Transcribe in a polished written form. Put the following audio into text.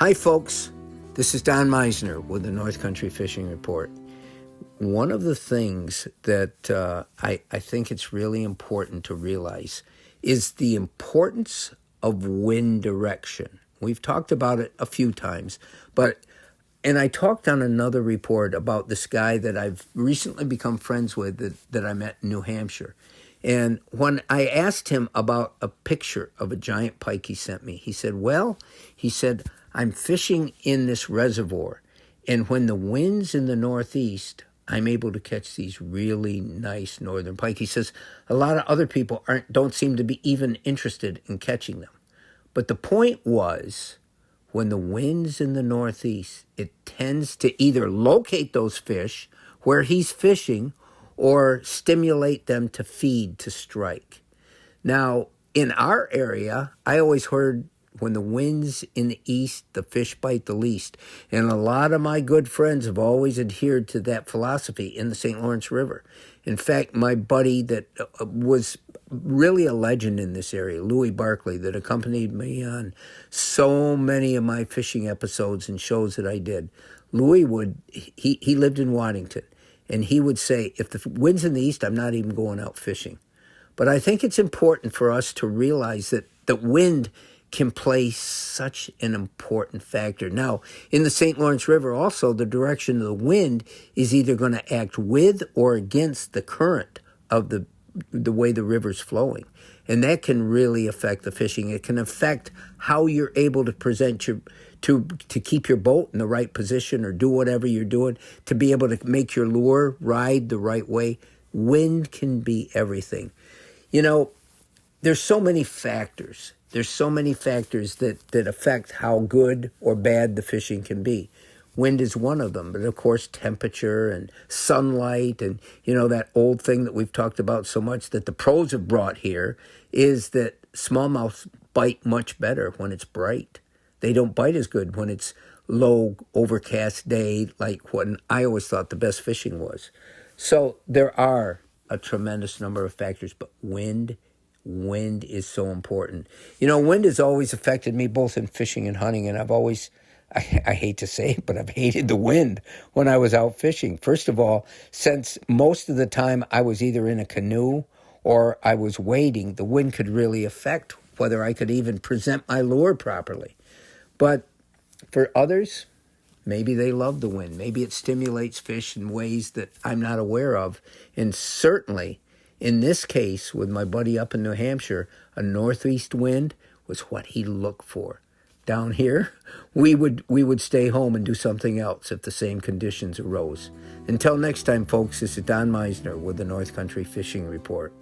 Hi, folks. This is Don Meissner with the North Country Fishing Report. One of the things that I think it's really important to realize is the importance of wind direction. We've talked about it a few times, and I talked on another report about this guy that I've recently become friends with that I met in New Hampshire. And when I asked him about a picture of a giant pike he sent me, he said, I'm fishing in this reservoir, and when the wind's in the northeast, I'm able to catch these really nice northern pike. He says a lot of other people don't seem to be even interested in catching them. But the point was, when the wind's in the northeast, it tends to either locate those fish where he's fishing or stimulate them to feed, to strike. Now, in our area, I always heard when the wind's in the east, the fish bite the least. And a lot of my good friends have always adhered to that philosophy in the St. Lawrence River. In fact, my buddy that was really a legend in this area, Louis Barkley, that accompanied me on so many of my fishing episodes and shows that I did. Louis he lived in Waddington, and he would say, if the wind's in the east, I'm not even going out fishing. But I think it's important for us to realize that the wind can play such an important factor. Now, in the St. Lawrence River also, the direction of the wind is either going to act with or against the current of the way the river's flowing. And that can really affect the fishing. It can affect how you're able to present to keep your boat in the right position or do whatever you're doing, to be able to make your lure ride the right way. Wind can be everything. You know, there's so many factors. There's so many factors that affect how good or bad the fishing can be. Wind is one of them, but of course temperature and sunlight and, that old thing that we've talked about so much that the pros have brought here is that smallmouths bite much better when it's bright. They don't bite as good when it's low, overcast day, like when I always thought the best fishing was. So there are a tremendous number of factors, but wind is so important. Wind has always affected me both in fishing and hunting, and I've always, I hate to say it, but I've hated the wind when I was out fishing. First of all, since most of the time I was either in a canoe or I was wading, the wind could really affect whether I could even present my lure properly. But for others, maybe they love the wind. Maybe it stimulates fish in ways that I'm not aware of. And certainly, in this case, with my buddy up in New Hampshire, a northeast wind was what he looked for. Down here, we would stay home and do something else if the same conditions arose. Until next time, folks, this is Don Meissner with the North Country Fishing Report.